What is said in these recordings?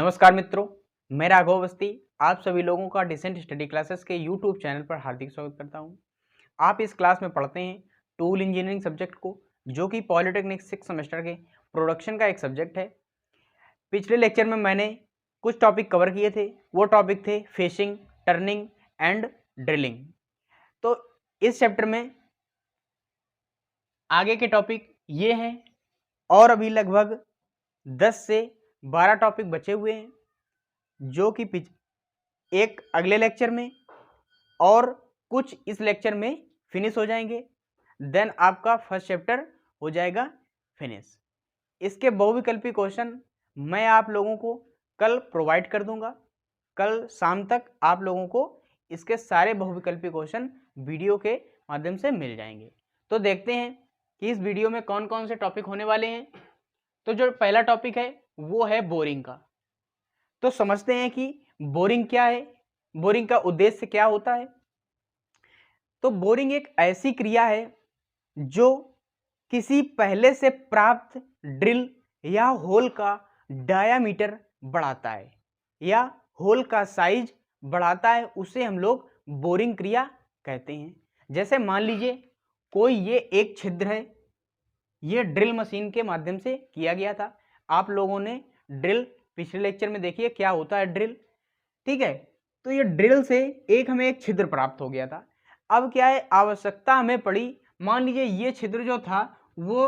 नमस्कार मित्रों, मैं राघव अवस्थी आप सभी लोगों का डिसेंट स्टडी क्लासेस के यूट्यूब चैनल पर हार्दिक स्वागत करता हूं। आप इस क्लास में पढ़ते हैं टूल इंजीनियरिंग सब्जेक्ट को, जो कि पॉलिटेक्निक 6 सेमेस्टर के प्रोडक्शन का एक सब्जेक्ट है। पिछले लेक्चर में मैंने कुछ टॉपिक कवर किए थे। वो टॉपिक थे फेशिंग, टर्निंग एंड ड्रिलिंग। तो इस चैप्टर में आगे के टॉपिक ये हैं और अभी लगभग 10 से 12 टॉपिक बचे हुए हैं, जो कि एक अगले लेक्चर में और कुछ इस लेक्चर में फिनिश हो जाएंगे। देन आपका फर्स्ट चैप्टर हो जाएगा फिनिश। इसके बहुविकल्पी क्वेश्चन मैं आप लोगों को कल प्रोवाइड कर दूंगा। कल शाम तक आप लोगों को इसके सारे बहुविकल्पी क्वेश्चन वीडियो के माध्यम से मिल जाएंगे। तो देखते हैं कि इस वीडियो में कौन कौन से टॉपिक होने वाले हैं। तो जो पहला टॉपिक है वो है बोरिंग का। तो समझते हैं कि बोरिंग क्या है, बोरिंग का उद्देश्य क्या होता है। तो बोरिंग एक ऐसी क्रिया है जो किसी पहले से प्राप्त ड्रिल या होल का डायामीटर बढ़ाता है या होल का साइज बढ़ाता है, उसे हम लोग बोरिंग क्रिया कहते हैं। जैसे मान लीजिए कोई ये एक छिद्र है, ये ड्रिल मशीन के माध्यम से किया गया था। आप लोगों ने ड्रिल पिछले लेक्चर में देखिए क्या होता है ड्रिल, ठीक है। तो ये ड्रिल से हमें एक छिद्र प्राप्त हो गया था। अब क्या है, आवश्यकता हमें पड़ी, मान लीजिए ये छिद्र जो था वो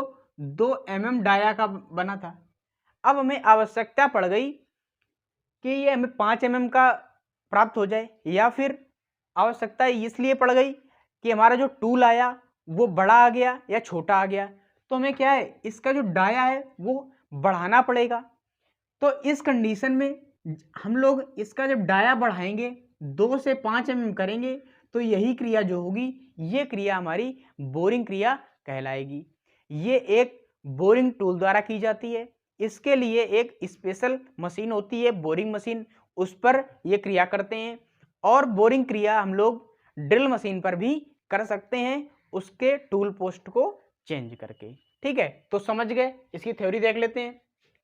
2 mm डाया का बना था। अब हमें आवश्यकता पड़ गई कि ये हमें 5 mm का प्राप्त हो जाए, या फिर आवश्यकता इसलिए पड़ गई कि हमारा जो टूल आया वो बड़ा आ गया या छोटा आ गया। तो हमें क्या है, इसका जो डाया है वो बढ़ाना पड़ेगा। तो इस कंडीशन में हम लोग इसका जब डाया बढ़ाएंगे 2 से 5 mm करेंगे, तो यही क्रिया जो होगी, ये क्रिया हमारी बोरिंग क्रिया कहलाएगी। ये एक बोरिंग टूल द्वारा की जाती है। इसके लिए एक स्पेशल मशीन होती है बोरिंग मशीन, उस पर ये क्रिया करते हैं। और बोरिंग क्रिया हम लोग ड्रिल मशीन पर भी कर सकते हैं, उसके टूल पोस्ट को चेंज करके। ठीक है, तो समझ गए। इसकी थ्योरी देख लेते हैं।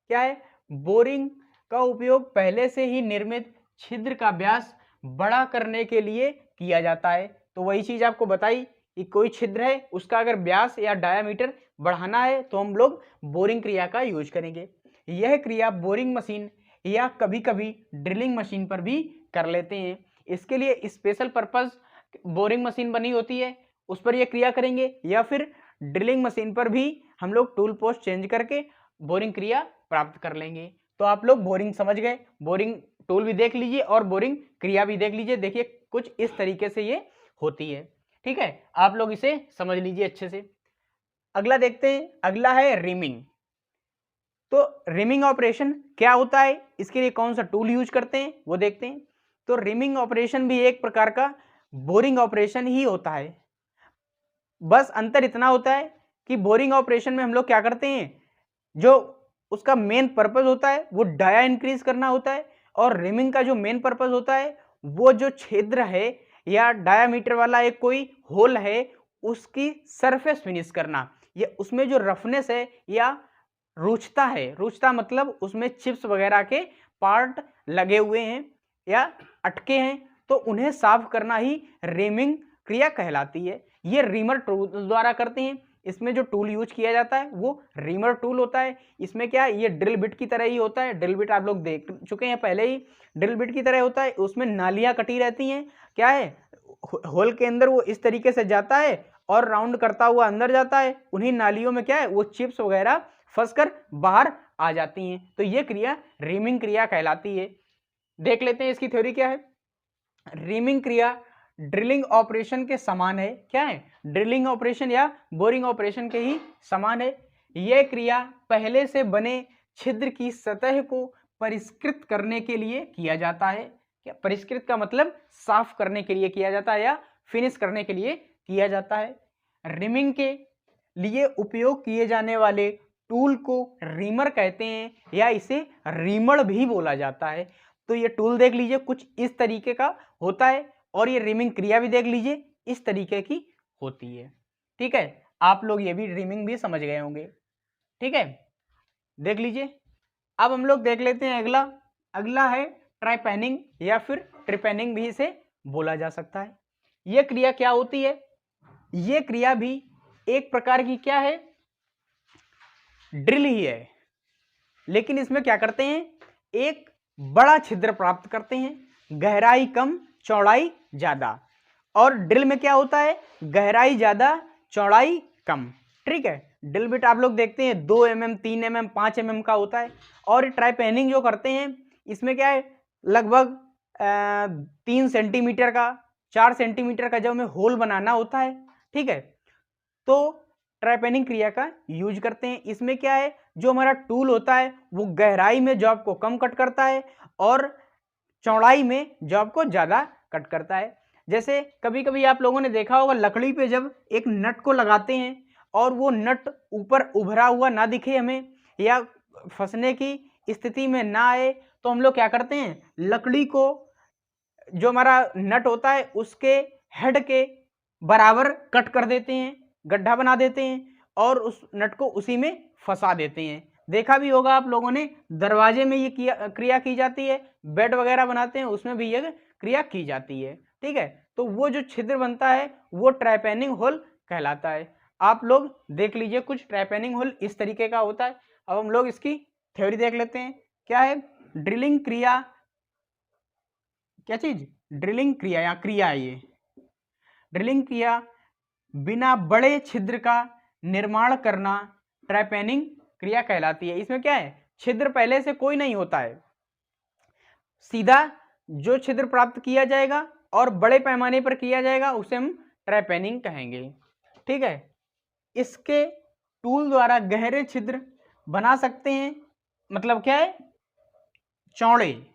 क्या है, बोरिंग का उपयोग पहले से ही निर्मित छिद्र का व्यास बड़ा करने के लिए किया जाता है। तो वही चीज आपको बताई कि कोई छिद्र है, उसका अगर व्यास या डायामीटर बढ़ाना है तो हम लोग बोरिंग क्रिया का यूज करेंगे। यह क्रिया बोरिंग मशीन या कभी कभी ड्रिलिंग मशीन पर भी कर लेते हैं। इसके लिए स्पेशल पर्पस बोरिंग मशीन बनी होती है, उस पर यह क्रिया करेंगे, या फिर ड्रिलिंग मशीन पर भी हम लोग टूल पोस्ट चेंज करके बोरिंग क्रिया प्राप्त कर लेंगे। तो आप लोग बोरिंग समझ गए, बोरिंग टूल भी देख लीजिए और बोरिंग क्रिया भी देख लीजिए। देखिए कुछ इस तरीके से ये होती है। ठीक है, आप लोग इसे समझ लीजिए अच्छे से। अगला देखते हैं, अगला है रिमिंग। तो रिमिंग ऑपरेशन क्या होता है, इसके लिए कौन सा टूल यूज करते हैं वो देखते हैं। तो रिमिंग ऑपरेशन भी एक प्रकार का बोरिंग ऑपरेशन ही होता है। बस अंतर इतना होता है कि बोरिंग ऑपरेशन में हम लोग क्या करते हैं, जो उसका मेन पर्पस होता है वो डाया इंक्रीज करना होता है, और रिमिंग का जो मेन पर्पस होता है वो जो छिद्र है या डायामीटर वाला एक कोई होल है उसकी सरफेस फिनिश करना। ये उसमें जो रफनेस है या रुचता है, रुचता मतलब उसमें चिप्स वगैरह के पार्ट लगे हुए हैं या अटके हैं, तो उन्हें साफ करना ही रिमिंग क्रिया कहलाती है। ये रिमर टूल द्वारा करते हैं। इसमें जो टूल यूज किया जाता है वो रिमर टूल होता है। इसमें क्या है, ये ड्रिल बिट की तरह ही होता है। ड्रिल बिट आप लोग देख चुके हैं पहले ही, ड्रिल बिट की तरह होता है। उसमें नालियां कटी रहती हैं। क्या है, होल के अंदर वो इस तरीके से जाता है और राउंड करता हुआ अंदर जाता है। उन्हीं नालियों में क्या है, वो चिप्स वगैरह फंसकर बाहर आ जाती हैं। तो ये क्रिया रिमिंग क्रिया कहलाती है। देख लेते हैं इसकी थ्योरी क्या है। रिमिंग क्रिया ड्रिलिंग ऑपरेशन के समान है। क्या है, ड्रिलिंग ऑपरेशन या बोरिंग ऑपरेशन के ही समान है। यह क्रिया पहले से बने छिद्र की सतह को परिष्कृत करने के लिए किया जाता है। क्या परिष्कृत का मतलब साफ करने के लिए किया जाता है या फिनिश करने के लिए किया जाता है। रिमिंग के लिए उपयोग किए जाने वाले टूल को रीमर कहते हैं या इसे रीमर भी बोला जाता है। तो ये टूल देख लीजिए कुछ इस तरीके का होता है, और ये रिमिंग क्रिया भी देख लीजिए इस तरीके की होती है। ठीक है, आप लोग ये भी रिमिंग भी समझ गए होंगे। ठीक है, देख लीजिए। अब हम लोग देख लेते हैं अगला है ट्राइपेनिंग या फिर ट्रिपेनिंग भी इसे बोला जा सकता है। यह क्रिया क्या होती है? यह क्रिया भी एक प्रकार की क्या है? ड्रिल ही है, लेकिन इसमें क्या करते हैं? एक बड़ा छिद्र प्राप्त करते हैं, गहराई कम चौड़ाई ज्यादा। और ड्रिल में क्या होता है? गहराई ज्यादा चौड़ाई कम। ठीक है, ड्रिल बिट आप लोग देखते हैं 2 mm 3 mm 5 mm का होता है। और ट्राइपेनिंग जो करते हैं इसमें क्या है, लगभग 3 सेंटीमीटर का 4 सेंटीमीटर का जब हमें होल बनाना होता है, ठीक है, तो ट्राइपेनिंग क्रिया का यूज करते हैं। इसमें क्या है, जो हमारा टूल होता है वो गहराई में जॉब को कम कट करता है और चौड़ाई में जॉब को ज्यादा कट करता है। जैसे कभी कभी आप लोगों ने देखा होगा, लकड़ी पे जब एक नट को लगाते हैं और वो नट ऊपर उभरा हुआ ना दिखे हमें या फंसने की स्थिति में ना आए, तो हम लोग क्या करते हैं, लकड़ी को जो हमारा नट होता है उसके हेड के बराबर कट कर देते हैं, गड्ढा बना देते हैं और उस नट को उसी में फंसा देते हैं। देखा भी होगा आप लोगों ने, दरवाजे में ये क्रिया की जाती है, बेड वगैरह बनाते हैं उसमें भी ये क्रिया की जाती है। ठीक है, तो वो जो छिद्र बनता है वो ट्राइपेनिंग होल कहलाता है। आप लोग देख लीजिए, कुछ ट्राइपेनिंग होल इस तरीके का होता है। अब हम लोग इसकी थ्योरी देख लेते हैं। क्या है? ड्रिलिंग क्रिया, क्या चीज? ड्रिलिंग क्रिया या क्रिया है ये। ड्रिलिंग क्रिया बिना बड़े छिद्र का निर्माण करना ट्राइपेनिंग क्रिया कहलाती है। इसमें क्या है, छिद्र पहले से कोई नहीं होता है, सीधा जो छिद्र प्राप्त किया जाएगा और बड़े पैमाने पर किया जाएगा उसे हम ट्राइपेनिंग कहेंगे। ठीक है, इसके टूल द्वारा गहरे छिद्र बना सकते हैं। मतलब क्या है, चौड़े,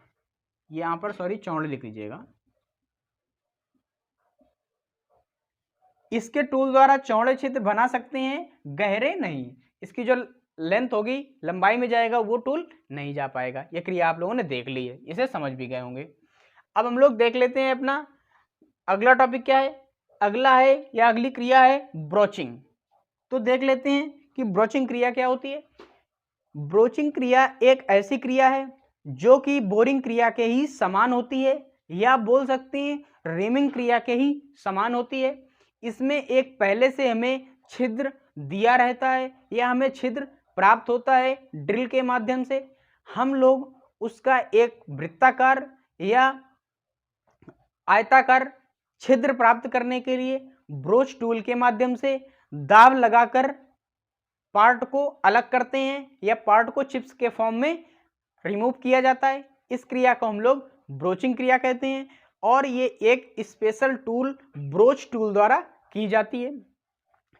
यहां पर सॉरी चौड़े लिख लीजिएगा। इसके टूल द्वारा चौड़े छिद्र बना सकते हैं, गहरे नहीं। इसकी जो लेंथ होगी, लंबाई में जाएगा, वो टूल नहीं जा पाएगा। ये क्रिया आप लोगों ने देख ली है, इसे समझ भी गए होंगे। अब हम लोग देख लेते हैं अपना अगला टॉपिक क्या है। अगला है या अगली क्रिया है ब्रोचिंग। तो देख लेते हैं कि ब्रोचिंग क्रिया क्या होती है। ब्रोचिंग क्रिया एक ऐसी क्रिया है जो कि बोरिंग क्रिया के ही समान होती है, या बोल सकते हैं रेमिंग क्रिया के ही समान होती है। इसमें एक पहले से हमें छिद्र दिया रहता है या हमें छिद्र प्राप्त होता है ड्रिल के माध्यम से। हम लोग उसका एक वृत्ताकार या आयताकार छिद्र प्राप्त करने के लिए ब्रोच टूल के माध्यम से दाब लगाकर पार्ट को अलग करते हैं या पार्ट को चिप्स के फॉर्म में रिमूव किया जाता है। इस क्रिया को हम लोग ब्रोचिंग क्रिया कहते हैं और ये एक स्पेशल टूल ब्रोच टूल द्वारा की जाती है,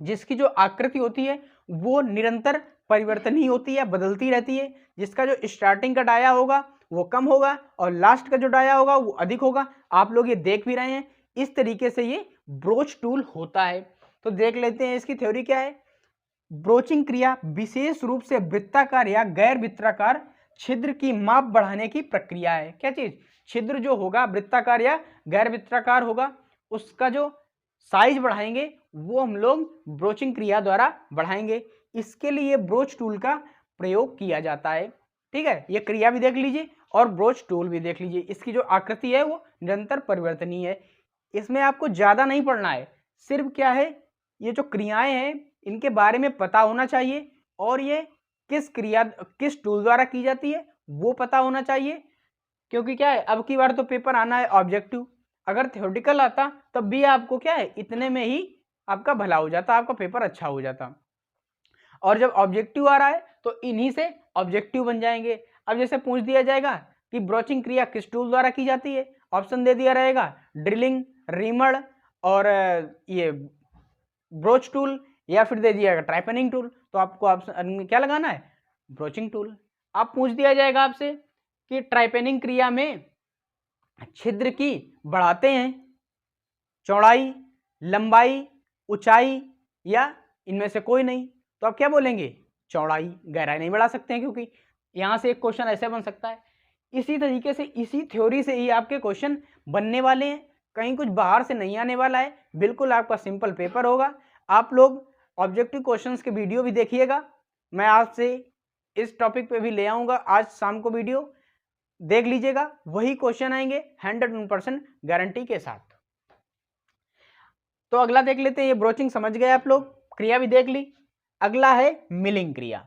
जिसकी जो आकृति होती है वो निरंतर परिवर्तनीय होती है, बदलती रहती है। जिसका जो स्टार्टिंग का डाया होगा वो कम होगा और लास्ट का जो डाया होगा वो अधिक होगा। आप लोग ये देख भी रहे हैं, इस तरीके से ये ब्रोच टूल होता है। तो देख लेते हैं इसकी थ्योरी क्या है। ब्रोचिंग क्रिया विशेष रूप से वृत्ताकार या गैर वृत्ताकार छिद्र की माप बढ़ाने की प्रक्रिया है। क्या चीज? छिद्र जो होगा वृत्ताकार या गैर वृत्ताकार होगा, उसका जो साइज बढ़ाएंगे वो हम लोग ब्रोचिंग क्रिया द्वारा बढ़ाएंगे। इसके लिए ब्रोच टूल का प्रयोग किया जाता है। ठीक है, ये क्रिया भी देख लीजिए और ब्रोच टूल भी देख लीजिए। इसकी जो आकृति है वो निरंतर परिवर्तनीय है। इसमें आपको ज्यादा नहीं पढ़ना है, सिर्फ क्या है, ये जो क्रियाएं हैं इनके बारे में पता होना चाहिए और ये किस टूल द्वारा की जाती है वो पता होना चाहिए। क्योंकि क्या है, अब की बार तो पेपर आना है ऑब्जेक्टिव। अगर थ्योरेटिकल आता तब भी आपको क्या है, इतने में ही आपका भला हो जाता, आपका पेपर अच्छा हो जाता। और जब ऑब्जेक्टिव आ रहा है तो इन्हीं से ऑब्जेक्टिव बन जाएंगे। अब जैसे पूछ दिया जाएगा कि ब्रोचिंग क्रिया किस टूल द्वारा की जाती है, ऑप्शन दे दिया रहेगा ड्रिलिंग, रीमड़ और ये ब्रोच टूल, या फिर दे दिया ट्राइपेनिंग टूल। तो आपको ऑप्शन में क्या लगाना है, ब्रोचिंग टूल। अब पूछ दिया जाएगा आपसे कि ट्राइपेनिंग क्रिया में छिद्र की बढ़ाते हैं चौड़ाई, लंबाई, ऊंचाई या इनमें से कोई नहीं, तो आप क्या बोलेंगे, चौड़ाई। गहराई नहीं बढ़ा सकते हैं क्योंकि यहां से एक क्वेश्चन ऐसे बन सकता है। इसी तरीके से इसी थ्योरी से ही आपके क्वेश्चन बनने वाले हैं, कहीं कुछ बाहर से नहीं आने वाला है। बिल्कुल आपका सिंपल पेपर होगा। आप लोग ऑब्जेक्टिव क्वेश्चंस के वीडियो भी देखिएगा, मैं आपसे इस टॉपिक पे भी ले आऊँगा आज शाम को वीडियो। देख लीजिएगा, वही क्वेश्चन आएंगे 100% गारंटी के साथ। तो अगला देख लेते हैं, ये ब्रोचिंग समझ गए आप लोग, क्रिया भी देख ली। अगला है मिलिंग क्रिया।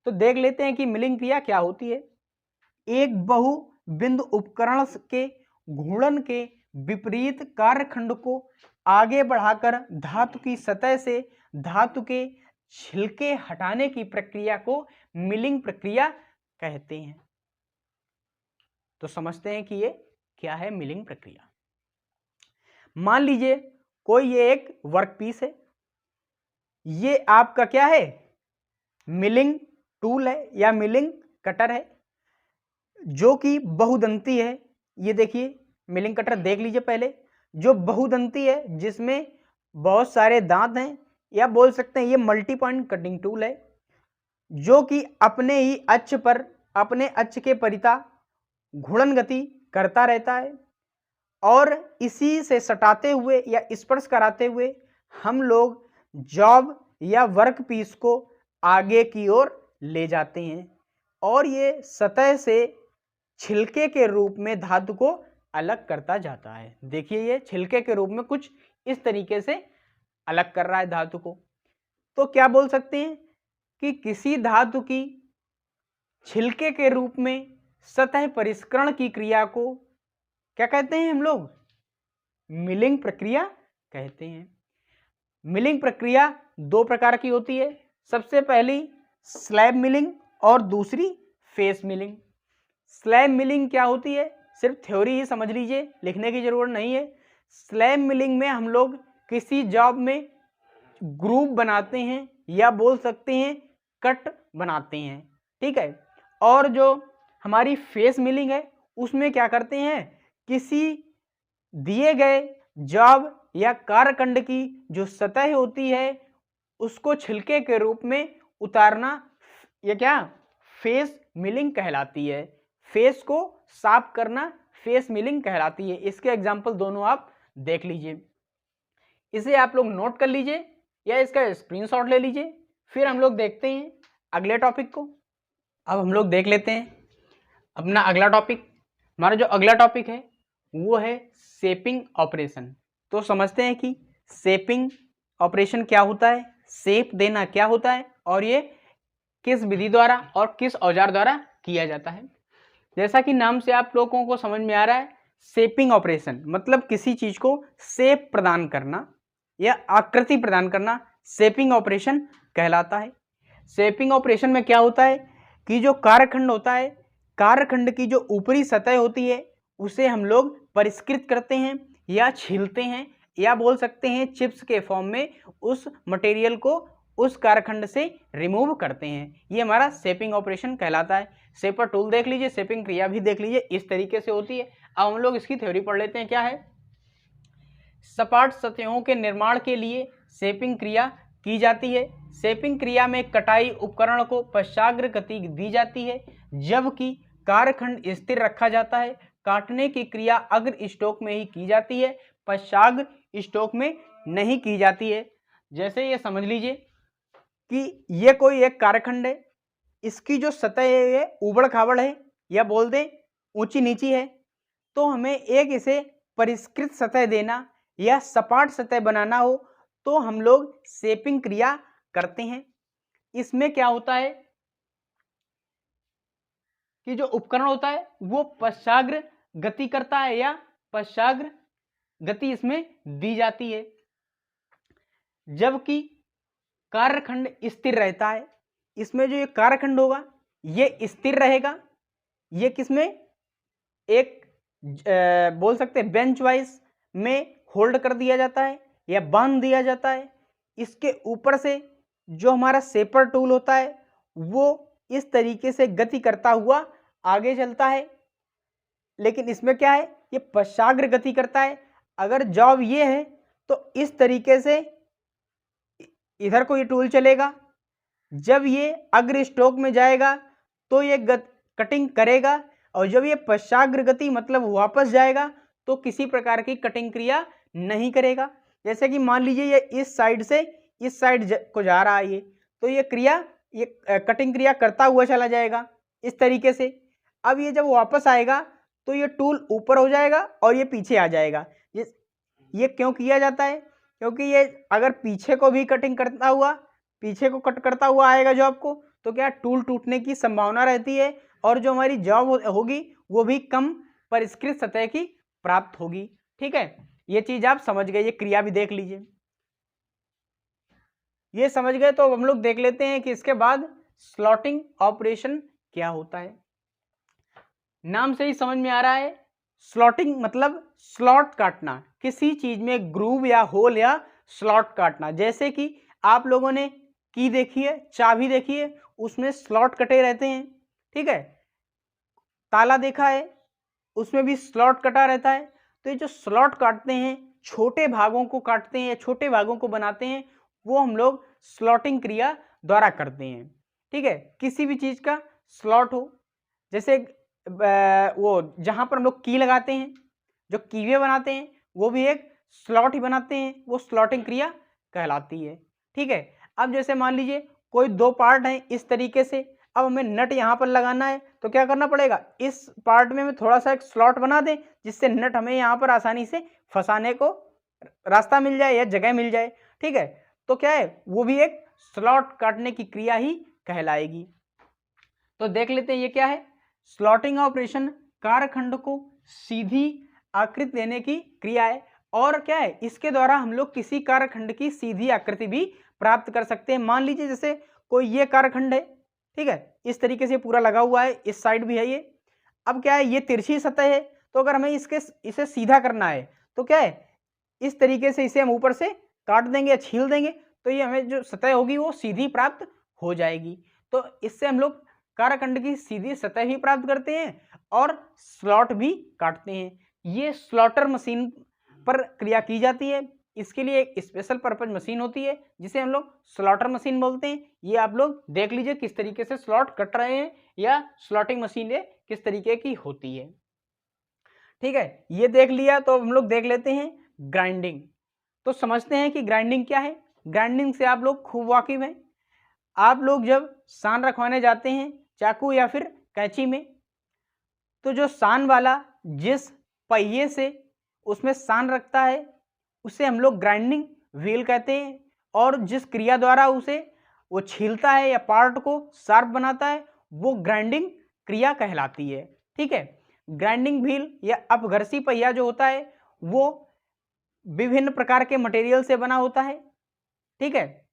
तो देख लेते हैं कि मिलिंग क्रिया क्या होती है। एक बहु बिंदु उपकरण के घूर्णन के विपरीत कार्यखंड को आगे बढ़ाकर धातु की सतह से धातु के छिलके हटाने की प्रक्रिया को मिलिंग प्रक्रिया कहते हैं। तो समझते हैं कि ये क्या है मिलिंग प्रक्रिया। मान लीजिए कोई ये एक वर्कपीस है, ये आपका क्या है, मिलिंग टूल है या मिलिंग कटर है, जो कि बहुदंती है। ये देखिए मिलिंग कटर देख लीजिए पहले, जो बहुदंती है जिसमें बहुत सारे दांत हैं, या बोल सकते हैं ये मल्टी पॉइंट कटिंग टूल है, जो कि अपने ही अक्ष पर, अपने अक्ष के परिता घूर्णन गति करता रहता है, और इसी से सटाते हुए या स्पर्श कराते हुए हम लोग जॉब या वर्क पीस को आगे की ओर ले जाते हैं, और ये सतह से छिलके के रूप में धातु को अलग करता जाता है। देखिए ये छिलके के रूप में कुछ इस तरीके से अलग कर रहा है धातु को। तो क्या बोल सकते हैं कि किसी धातु की छिलके के रूप में सतह परिष्करण की क्रिया को क्या कहते हैं हम लोग, मिलिंग प्रक्रिया कहते हैं। मिलिंग प्रक्रिया दो प्रकार की होती है, सबसे पहली स्लैब मिलिंग और दूसरी फेस मिलिंग। स्लैब मिलिंग क्या होती है, सिर्फ थ्योरी ही समझ लीजिए, लिखने की जरूरत नहीं है। स्लैब मिलिंग में हम लोग किसी जॉब में ग्रूव बनाते हैं या बोल सकते हैं कट बनाते हैं, ठीक है। और जो हमारी फेस मिलिंग है उसमें क्या करते हैं, किसी दिए गए जॉब या कार्यखंड की जो सतह होती है उसको छिलके के रूप में उतारना, ये क्या फेस मिलिंग कहलाती है। फेस को साफ करना फेस मिलिंग कहलाती है। इसके एग्जाम्पल दोनों आप देख लीजिए, इसे आप लोग नोट कर लीजिए या इसका स्क्रीनशॉट ले लीजिए। फिर हम लोग देखते हैं अगले टॉपिक को। अब हम लोग देख लेते हैं अपना अगला टॉपिक। हमारा जो अगला टॉपिक है वो है शेपिंग ऑपरेशन। तो समझते हैं कि शेपिंग ऑपरेशन क्या होता है, शेप देना क्या होता है, और ये किस विधि द्वारा और किस औजार द्वारा किया जाता है। जैसा कि नाम से आप लोगों को समझ में आ रहा है, शेपिंग ऑपरेशन मतलब किसी चीज को शेप प्रदान करना या आकृति प्रदान करना शेपिंग ऑपरेशन कहलाता है। शेपिंग ऑपरेशन में क्या होता है कि जो कार्यखंड होता है, कार्यखंड की जो ऊपरी सतह होती है उसे हम लोग परिष्कृत करते हैं या छीलते हैं, या बोल सकते हैं चिप्स के फॉर्म में उस मटेरियल को उस कार्यखंड से रिमूव करते हैं। ये हमारा शेपिंग ऑपरेशन कहलाता है। शेपर टूल देख लीजिए, शेपिंग क्रिया भी देख लीजिए, इस तरीके से होती है। अब हम लोग इसकी थ्योरी पढ़ लेते हैं। क्या है, सपाट सतहों के निर्माण के लिए शेपिंग क्रिया की जाती है। शेपिंग क्रिया में कटाई उपकरण को पश्चाग्र गति दी जाती है, जबकि कार्यखंड स्थिर रखा जाता है। काटने की क्रिया अग्र स्टोक में ही की जाती है, पश्चाग्र स्टोक में नहीं की जाती है। जैसे ये समझ लीजिए कि ये कोई एक कार्यखंड है, इसकी जो सतह है ये उबड़ खाबड़ है या बोल दें ऊंची नीची है, तो हमें एक इसे परिष्कृत सतह देना या सपाट सतह बनाना हो तो हम लोग शेपिंग क्रिया करते हैं। इसमें क्या होता है कि जो उपकरण होता है वो पश्चाग्र गति करता है या पश्चाग्र गति इसमें दी जाती है, जबकि कार्यखंड स्थिर रहता है। इसमें जो ये कार्यखंड होगा ये स्थिर रहेगा। ये किसमें, एक बोल सकते हैं बेंच वाइज में होल्ड कर दिया जाता है या बांध दिया जाता है। इसके ऊपर से जो हमारा शेपर टूल होता है वो इस तरीके से गति करता हुआ आगे चलता है, लेकिन इसमें क्या है, ये पश्चाग्र गति करता है। अगर जॉब ये है तो इस तरीके से इधर को ये टूल चलेगा, जब ये अग्र स्ट्रोक में जाएगा तो ये कटिंग करेगा, और जब ये पश्चाग्र गति मतलब वापस जाएगा तो किसी प्रकार की कटिंग क्रिया नहीं करेगा। जैसे कि मान लीजिए ये इस साइड से इस साइड को जा रहा है, ये तो ये क्रिया, ये कटिंग क्रिया करता हुआ चला जाएगा इस तरीके से। अब ये जब वापस आएगा तो ये टूल ऊपर हो जाएगा और ये पीछे आ जाएगा। ये क्यों किया जाता है? क्योंकि ये अगर पीछे को भी कटिंग करता हुआ, पीछे को कट करता हुआ आएगा जॉब को, तो क्या टूल टूटने की संभावना रहती है और जो हमारी जॉब होगी वो भी कम परिष्कृत सतह की प्राप्त होगी। ठीक है, ये चीज आप समझ गए, ये क्रिया भी देख लीजिए। ये समझ गए तो हम लोग देख लेते हैं कि इसके बाद स्लॉटिंग ऑपरेशन क्या होता है। नाम से ही समझ में आ रहा है, स्लॉटिंग मतलब स्लॉट काटना, किसी चीज में ग्रूव या होल या स्लॉट काटना। जैसे कि आप लोगों ने की देखी है, चाबी देखी है, उसमें स्लॉट कटे रहते हैं। ठीक है, ताला देखा है, उसमें भी स्लॉट कटा रहता है। तो ये जो स्लॉट काटते हैं, छोटे भागों को काटते हैं, छोटे भागों को बनाते हैं, वो हम लोग स्लॉटिंग क्रिया द्वारा करते हैं। ठीक है, किसी भी चीज का स्लॉट हो, जैसे वो जहां पर हम लोग की लगाते हैं, जो कीवे बनाते हैं, वो भी एक स्लॉट ही बनाते हैं, वो स्लॉटिंग क्रिया कहलाती है। ठीक है, अब जैसे मान लीजिए कोई दो पार्ट है इस तरीके से, अब हमें नट यहाँ पर लगाना है, तो क्या करना पड़ेगा, इस पार्ट में हमें थोड़ा सा एक स्लॉट बना दें जिससे नट हमें यहाँ पर आसानी से फंसाने को रास्ता मिल जाए या जगह मिल जाए। ठीक है, तो क्या है, वो भी एक स्लॉट काटने की क्रिया ही कहलाएगी। तो देख लेते हैं ये क्या है। स्लॉटिंग ऑपरेशन कारखंड को सीधी आकृति देने की क्रिया है, और क्या है, इसके द्वारा हम लोग किसी कारखंड की सीधी आकृति भी प्राप्त कर सकते हैं। मान लीजिए जैसे कोई ये कारखंड है, ठीक है, इस तरीके से पूरा लगा हुआ है, इस साइड भी है ये। अब क्या है, ये तिरछी सतह है, तो अगर हमें इसे सीधा करना है तो क्या है, इस तरीके से इसे हम ऊपर से काट देंगे या छील देंगे, तो ये हमें जो सतह होगी वो सीधी प्राप्त हो जाएगी। तो इससे हम लोग कारखंड की सीधी सतह भी प्राप्त करते हैं और स्लॉट भी काटते हैं। ये स्लॉटर मशीन पर क्रिया की जाती है। इसके लिए एक स्पेशल पर्पज मशीन होती है जिसे हम लोग स्लॉटर मशीन बोलते हैं। ये आप लोग देख लीजिए किस तरीके से स्लॉट कट रहे हैं या स्लॉटिंग मशीन किस तरीके की होती है। ठीक है, ये देख लिया, तो हम लोग देख लेते हैं ग्राइंडिंग। तो समझते हैं कि ग्राइंडिंग क्या है। ग्राइंडिंग से आप लोग खूब वाकिफ हैं। आप लोग जब सान रखवाने जाते हैं चाकू या फिर कैंची में, तो जो सान वाला जिस पहिए से उसमें सान रखता है उसे हम लोग ग्राइंडिंग व्हील कहते हैं, और जिस क्रिया द्वारा उसे वो छीलता है या पार्ट को शार्प बनाता है वो ग्राइंडिंग क्रिया कहलाती है। ठीक है, ग्राइंडिंग व्हील या अपघर्षी पहिया जो होता है वो विभिन्न प्रकार के मटेरियल से बना होता है। ठीक है,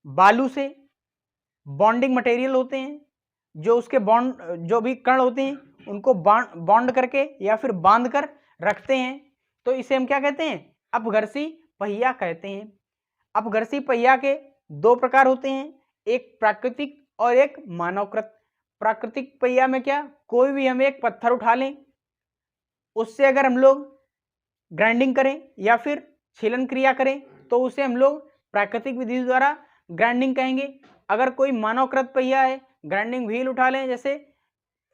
बालू से बॉन्डिंग मटेरियल होते हैं, जो उसके बॉन्ड जो भी कण होते हैं उनको बॉन्ड करके या फिर बांध कर रखते हैं, तो इसे हम क्या कहते हैं, अपघर्षी पहिया कहते हैं। अपघर्षी पहिया के दो प्रकार होते हैं, एक प्राकृतिक और एक मानवकृत। प्राकृतिक पहिया में क्या, कोई भी हम एक पत्थर उठा लें, उससे अगर हम लोग ग्राइंडिंग करें या फिर छीलन क्रिया करें तो उसे हम लोग प्राकृतिक विधि द्वारा ग्राइंडिंग कहेंगे। अगर कोई मानवकृत पहिया है, ग्राइंडिंग व्हील उठा लें, जैसे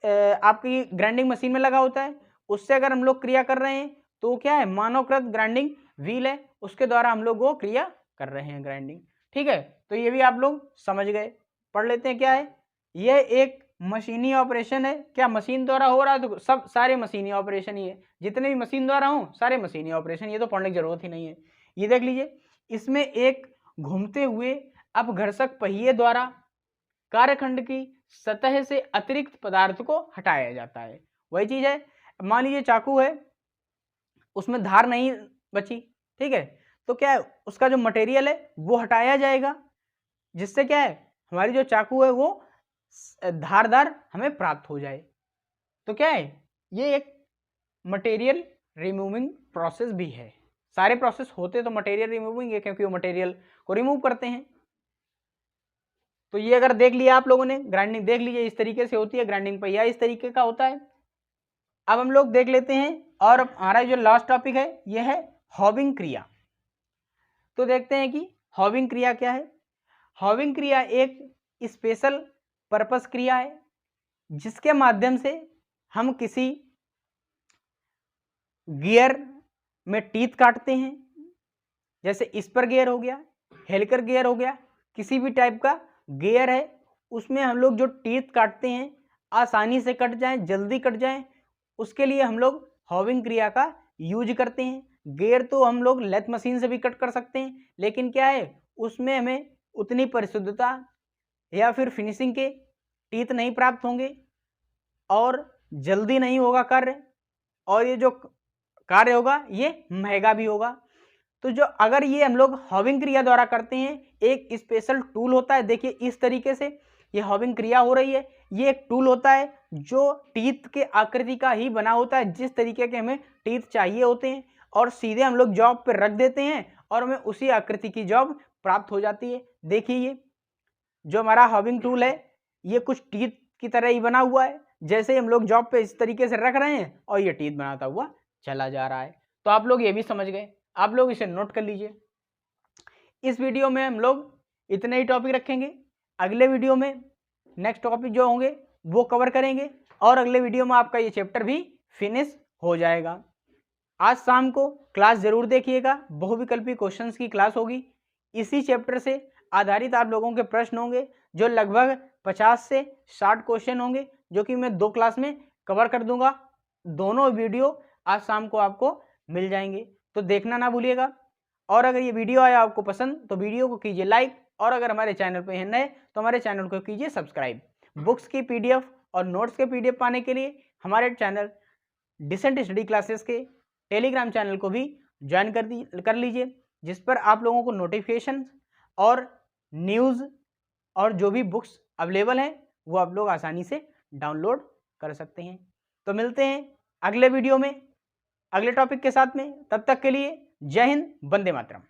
आपकी ग्राइंडिंग मशीन में लगा होता है, उससे अगर हम लोग क्रिया कर रहे हैं तो क्या है, मानवकृत ग्राइंडिंग व्हील है, उसके द्वारा हम लोग वो क्रिया कर रहे हैं ग्राइंडिंग। ठीक है, तो ये भी आप लोग समझ गए। पढ़ लेते हैं क्या है। यह एक मशीनी ऑपरेशन है। क्या मशीन द्वारा हो रहा है, तो सब सारे मशीनी ऑपरेशन ही है, जितने भी मशीन द्वारा हो सारे मशीनी ऑपरेशन, ये तो पढ़ने की जरूरत ही नहीं है। ये देख लीजिए, इसमें एक घूमते हुए अपघर्षक पहिए द्वारा कार्यखंड की सतह से अतिरिक्त पदार्थ को हटाया जाता है। वही चीज है, मान लीजिए चाकू है, उसमें धार नहीं बची, ठीक है, तो क्या है, उसका जो मटेरियल है वो हटाया जाएगा, जिससे क्या है, हमारी जो चाकू है वो धारदार हमें प्राप्त हो जाए। तो क्या है, ये एक मटेरियल रिमूविंग प्रोसेस भी है। सारे प्रोसेस होते तो मटेरियल रिमूविंग है, क्योंकि वो मटेरियल को रिमूव करते हैं। तो ये अगर देख लिया आप लोगों ने, ग्राइंडिंग देख लीजिए, इस तरीके से होती है ग्राइंडिंग पहिया, इस तरीके का होता है। अब हम लोग देख लेते हैं, और हमारा जो लास्ट टॉपिक है ये है हॉबिंग क्रिया। तो देखते हैं कि हॉबिंग क्रिया क्या है। हॉबिंग क्रिया एक स्पेशल पर्पस क्रिया है जिसके माध्यम से हम किसी गियर में टीथ काटते हैं, जैसे स्पर गियर हो गया, हेलिकर गियर हो गया, किसी भी टाइप का गियर है, उसमें हम लोग जो टीथ काटते हैं आसानी से कट जाएं, जल्दी कट जाएं, उसके लिए हम लोग हॉविंग क्रिया का यूज करते हैं। गेयर तो हम लोग लेथ मशीन से भी कट कर सकते हैं, लेकिन क्या है उसमें हमें उतनी परिशुद्धता या फिर फिनिशिंग के टीथ नहीं प्राप्त होंगे और जल्दी नहीं होगा कार्य, और ये जो कार्य होगा ये महंगा भी होगा। तो जो अगर ये हम लोग हॉविंग क्रिया द्वारा करते हैं, एक स्पेशल टूल होता है, देखिए इस तरीके से ये हॉविंग क्रिया हो रही है, ये एक टूल होता है जो टीथ के आकृति का ही बना होता है, जिस तरीके के हमें टीथ चाहिए होते हैं, और सीधे हम लोग जॉब पर रख देते हैं और हमें उसी आकृति की जॉब प्राप्त हो जाती है। देखिए ये जो हमारा हॉविंग टूल है ये कुछ टीथ की तरह ही बना हुआ है, जैसे हम लोग जॉब पे इस तरीके से रख रहे हैं और ये टीथ बनाता हुआ चला जा रहा है। तो आप लोग ये भी समझ गए, आप लोग इसे नोट कर लीजिए। इस वीडियो में हम लोग इतने ही टॉपिक रखेंगे, अगले वीडियो में नेक्स्ट टॉपिक जो होंगे वो कवर करेंगे, और अगले वीडियो में आपका ये चैप्टर भी फिनिश हो जाएगा। आज शाम को क्लास जरूर देखिएगा, बहुविकल्पी क्वेश्चंस की क्लास होगी। इसी चैप्टर से आधारित आप लोगों के प्रश्न होंगे, जो लगभग 50 से 60 क्वेश्चन होंगे, जो कि मैं 2 क्लास में कवर कर दूंगा। दोनों वीडियो आज शाम को आपको मिल जाएंगे, तो देखना ना भूलिएगा। और अगर ये वीडियो आया आपको पसंद तो वीडियो को कीजिए लाइक, और अगर हमारे चैनल पर हैं नए तो हमारे चैनल को कीजिए सब्सक्राइब। बुक्स की PDF और नोट्स के PDF पाने के लिए हमारे चैनल डिसेंट स्टडी क्लासेस के टेलीग्राम चैनल को भी ज्वाइन कर लीजिए, जिस पर आप लोगों को नोटिफिकेशन और न्यूज़ और जो भी बुक्स अवेलेबल हैं वो आप लोग आसानी से डाउनलोड कर सकते हैं। तो मिलते हैं अगले वीडियो में अगले टॉपिक के साथ में, तब तक के लिए जय हिंद, वंदे मातरम।